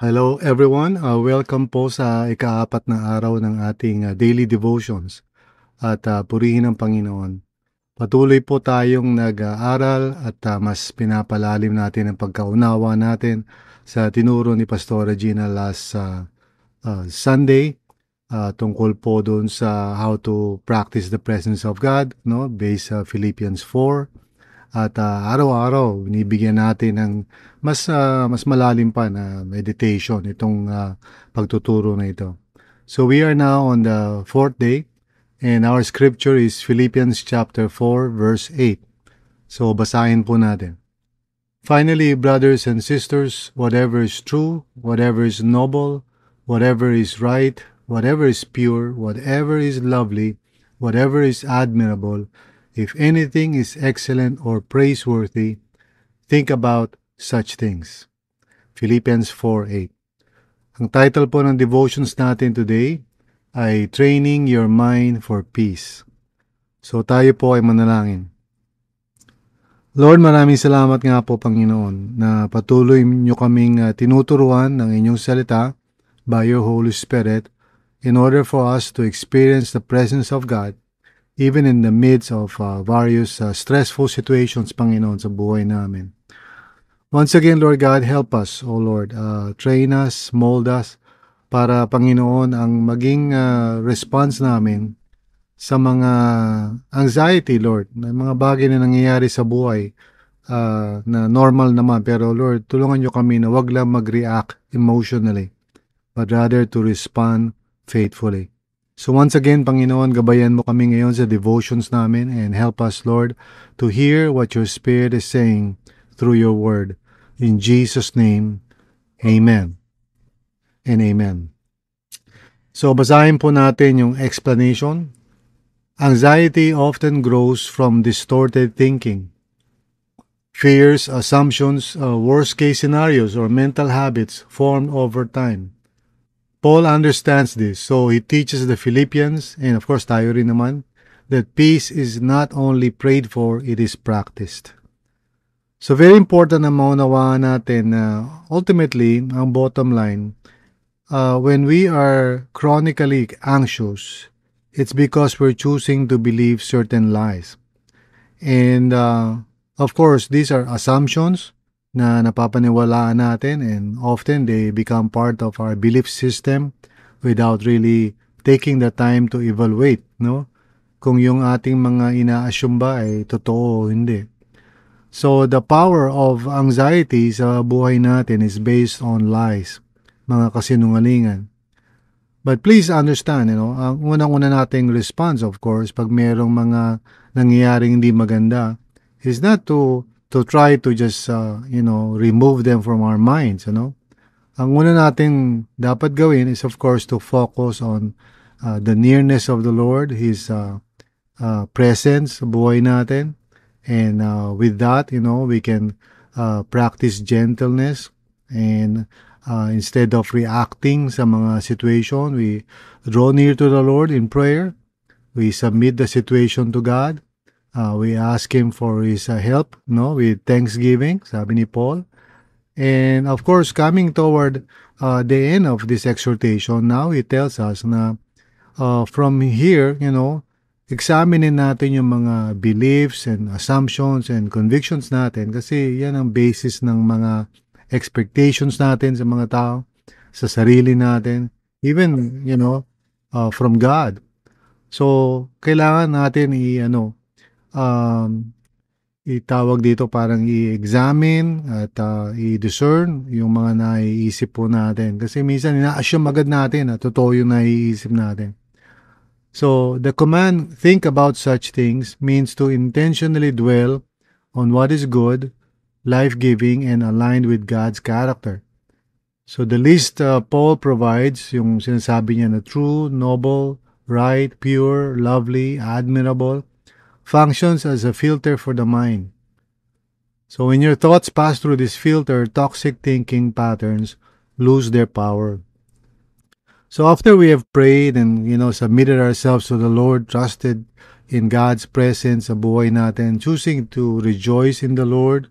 Hello everyone, welcome po sa ikaapat na araw ng ating daily devotions at purihin ang Panginoon. Patuloy po tayong nag-aaral at mas pinapalalim natin ang pagkaunawa natin sa tinuro ni Pastor Regina last Sunday tungkol po doon sa how to practice the presence of God, no, based sa Philippians 4. At araw-araw binibigyan natin ng mas malalim pa na meditation itong pagtuturo na ito. So we are now on the fourth day and our scripture is Philippians chapter 4 verse 8. So basahin po natin. Finally, brothers and sisters, whatever is true, whatever is noble, whatever is right, whatever is pure, whatever is lovely, whatever is admirable, if anything is excellent or praiseworthy, think about such things. Philippians 4:8. Ang title po ng devotions natin today ay Training Your Mind for Peace. So tayo po ay manalangin. Lord, maraming salamat nga po Panginoon na patuloy niyo kaming tinuturuan ng inyong salita by your Holy Spirit in order for us to experience the presence of God even in the midst of various stressful situations, Panginoon, sa buhay namin. Once again, Lord God, help us, O Lord. Train us, mold us, para, Panginoon, ang maging response namin sa mga anxiety, Lord, na mga bagay na nangyayari sa buhay na normal naman. Pero, Lord, tulungan niyo kami na wag lang mag-react emotionally, but rather to respond faithfully. So once again, Panginoon, gabayan mo kami ngayon sa devotions namin and help us, Lord, to hear what your Spirit is saying through your word. In Jesus' name, Amen and Amen. So basahin po natin yung explanation. Anxiety often grows from distorted thinking. Fears, assumptions, worst-case scenarios, or mental habits formed over time. Paul understands this, so he teaches the Philippians, and of course tayo rin naman, that peace is not only prayed for, it is practiced. So very important na maunawaan natin na ultimately, ang bottom line, when we are chronically anxious, it's because we're choosing to believe certain lies. And of course, these are assumptions na napapaniwalaan natin and often they become part of our belief system without really taking the time to evaluate, no? Kung yung ating mga ina-assume ba ay totoo o hindi. So the power of anxiety sa buhay natin is based on lies, mga kasinungalingan. But please understand, ang unang-una nating response, of course, pag merong mga nangyayaring hindi maganda, is not to try to just, remove them from our minds, Ang una nating dapat gawin is, of course, to focus on the nearness of the Lord, His presence sa buhay natin. And with that, we can practice gentleness and instead of reacting sa mga situation, we draw near to the Lord in prayer. We submit the situation to God. We ask Him for His help, with thanksgiving, sabi ni Paul. And of course, coming toward the end of this exhortation, now he tells us na from here, examinin natin yung mga beliefs and assumptions and convictions natin kasi yan ang basis ng mga expectations natin sa mga tao, sa sarili natin, even, from God. So, kailangan natin itawag dito parang i-examine at i-discern yung mga naiisip po natin. Kasi minsan ina-assume agad natin na totoo yung naiisip natin. So, the command, think about such things, means to intentionally dwell on what is good, life-giving, and aligned with God's character. So, the list Paul provides, yung sinasabi niya na true, noble, right, pure, lovely, admirable, functions as a filter for the mind. So when your thoughts pass through this filter, toxic thinking patterns lose their power. So after we have prayed and, submitted ourselves to the Lord, trusted in God's presence sa buhay natin, choosing to rejoice in the Lord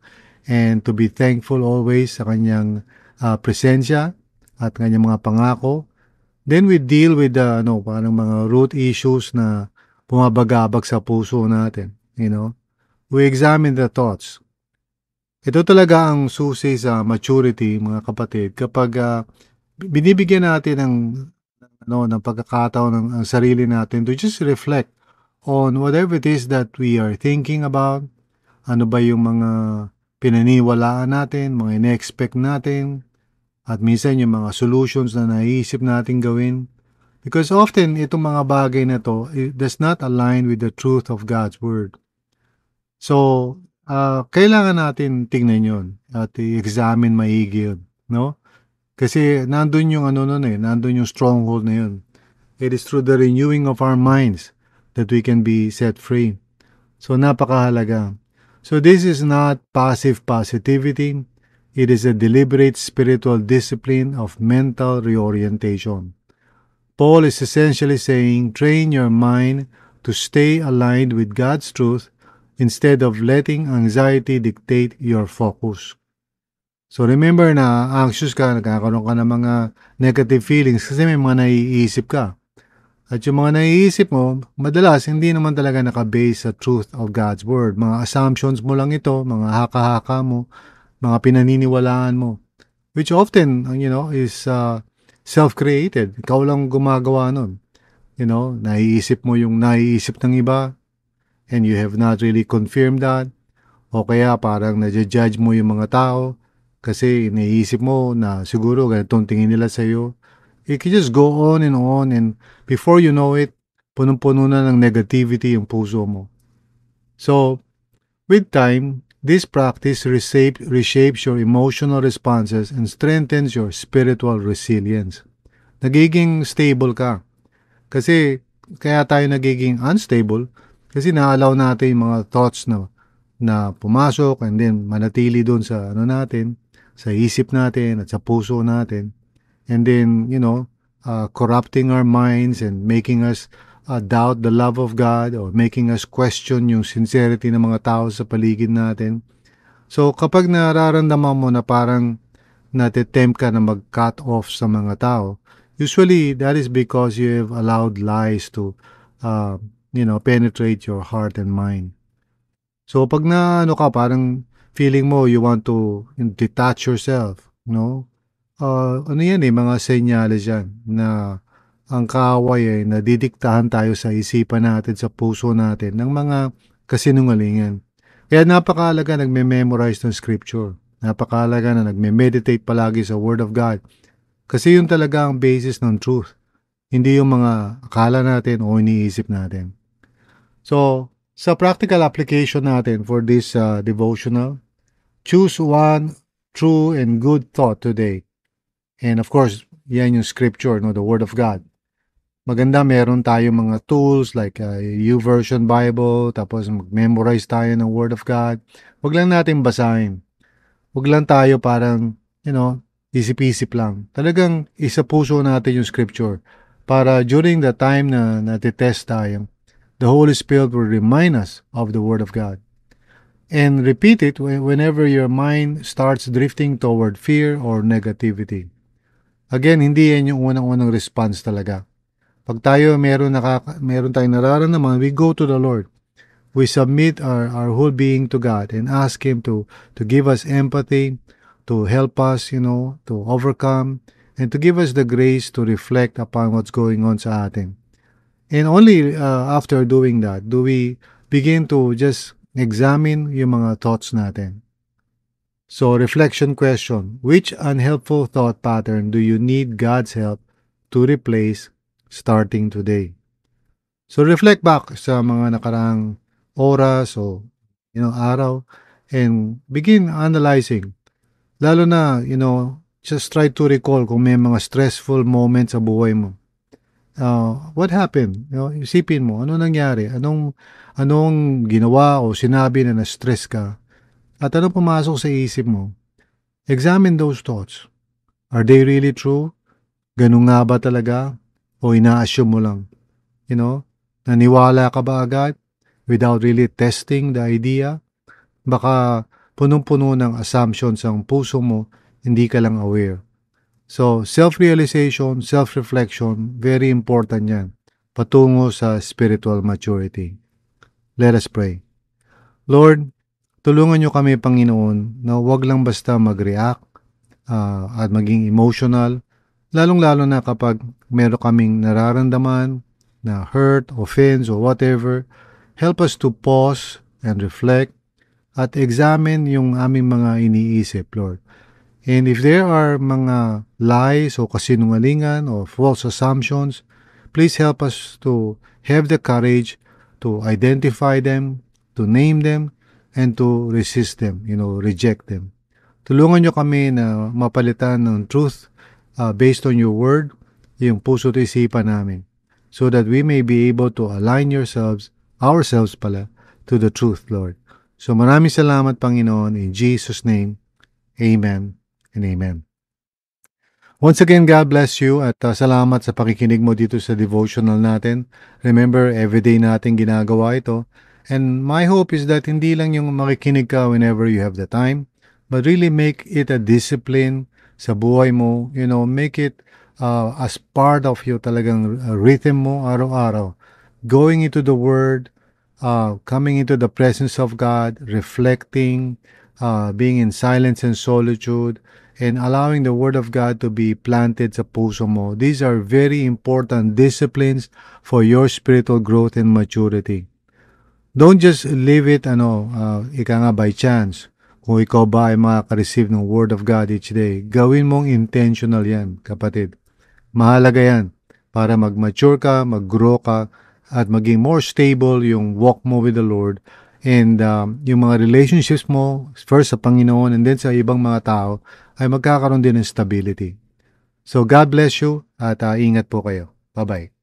and to be thankful always sa Kanyang presensya, at kanyang mga pangako. Then we deal with the parang mga root issues na bumabagabag sa puso natin, We examine the thoughts. Ito talaga ang susi sa maturity, mga kapatid, kapag binibigyan natin ng pagkakataon ang sarili natin to just reflect on whatever it is that we are thinking about. Ano ba yung mga pinaniwalaan natin, mga ine-expect natin, at minsan yung mga solutions na naiisip natin gawin. Because often, itong mga bagay na to, it does not align with the truth of God's Word. So, kailangan natin tingnan yun at i-examine maigi yun, no? Kasi nandun yung nandun yung stronghold na yun. It is through the renewing of our minds that we can be set free. So, napakahalaga. So, this is not passive positivity. It is a deliberate spiritual discipline of mental reorientation. Paul is essentially saying, train your mind to stay aligned with God's truth instead of letting anxiety dictate your focus. So remember na anxious ka, nagkakaroon ka ng mga negative feelings kasi may mga naiisip ka. At yung mga naiisip mo, madalas hindi naman talaga nakabase sa truth of God's Word. Mga assumptions mo lang ito, mga haka-haka mo, mga pinaniniwalaan mo. Which often, is self-created. Ikaw lang gumagawa nun. Naiisip mo yung naiisip ng iba and you have not really confirmed that. O kaya parang na-judge mo yung mga tao kasi naiisip mo na siguro ganitong tingin nila sa'yo. It can just go on and before you know it, punong-puno na ng negativity yung puso mo. So, with time, this practice reshapes your emotional responses and strengthens your spiritual resilience. Nagiging stable ka. Kasi, kaya tayo nagiging unstable kasi na-allow natin yung mga thoughts na pumasok and then manatili doon sa sa isip natin at sa puso natin. And then, corrupting our minds and making us doubt the love of God or making us question yung sincerity ng mga tao sa paligid natin. So, kapag nararamdaman mo na parang natitempt ka na mag-cut off sa mga tao, usually that is because you have allowed lies to, penetrate your heart and mind. So, pag parang feeling mo you want to detach yourself, yan mga senyales yan na ang kaaway ay nadidiktahan tayo sa isipan natin, sa puso natin ng mga kasinungalingan. Kaya napakahalaga nagme-memorize ng scripture. Napakahalaga na nagme-meditate palagi sa Word of God. Kasi yun talaga ang basis ng truth. Hindi yung mga akala natin o iniisip natin. So, sa practical application natin for this devotional, choose one true and good thought today. And of course, yan yung scripture, the Word of God. Maganda, meron tayo mga tools like YouVersion Bible, tapos mag-memorize tayo ng Word of God. Huwag lang natin basahin. Huwag lang tayo parang, isip-isip lang. Talagang isa puso natin yung scripture para during the time na natitest tayo, the Holy Spirit will remind us of the Word of God. And repeat it whenever your mind starts drifting toward fear or negativity. Again, hindi yan yung unang-unang response talaga. Pag tayo meron tayong nararamdaman, we go to the Lord. We submit our whole being to God and ask Him to give us empathy, to help us, to overcome, and to give us the grace to reflect upon what's going on sa atin. And only after doing that, do we begin to just examine yung mga thoughts natin. So, reflection question, which unhelpful thought pattern do you need God's help to replace starting today? So, reflect back sa mga nakaraang oras o, araw and begin analyzing. Lalo na, just try to recall kung may mga stressful moments sa buhay mo. What happened? Isipin mo, ano nangyari? Anong ginawa o sinabi na na-stress ka? At anong pumasok sa isip mo? Examine those thoughts. Are they really true? Ganun nga ba talaga? O ina-assume mo lang? Naniwala ka ba agad without really testing the idea? Baka punong-puno ng assumptions ang puso mo, hindi ka lang aware. So, self-realization, self-reflection, very important yan. Patungo sa spiritual maturity. Let us pray. Lord, tulungan niyo kami, Panginoon, na huwag lang basta mag-react at maging emotional, lalong-lalo na kapag meron kaming nararamdaman na hurt, offense, or whatever. Help us to pause and reflect at examine yung aming mga iniisip, Lord. And if there are mga lies o kasinungalingan or false assumptions, please help us to have the courage to identify them, to name them, and to resist them, reject them. Tulungan nyo kami na mapalitan ng truth based on your word, yung puso at isipan namin, so that we may be able to align ourselves pala, to the truth, Lord. So maraming salamat, Panginoon, in Jesus' name. Amen and amen. Once again, God bless you at salamat sa pakikinig mo dito sa devotional natin. Remember, everyday natin ginagawa ito. And my hope is that hindi lang yung makikinig ka whenever you have the time, but really make it a discipline sa buhay mo. Make it as part of your talagang rhythm mo araw-araw. Going into the Word, coming into the presence of God, reflecting, being in silence and solitude, and allowing the Word of God to be planted sa puso mo. These are very important disciplines for your spiritual growth and maturity. Don't just leave it, ika nga by chance. Kung ikaw ba ay makaka-receive ng Word of God each day, gawin mong intentional yan, kapatid. Mahalaga yan para mag-mature ka, mag-grow ka, at maging more stable yung walk mo with the Lord. And yung mga relationships mo, first sa Panginoon and then sa ibang mga tao, ay magkakaroon din ng stability. So God bless you at ingat po kayo. Bye-bye.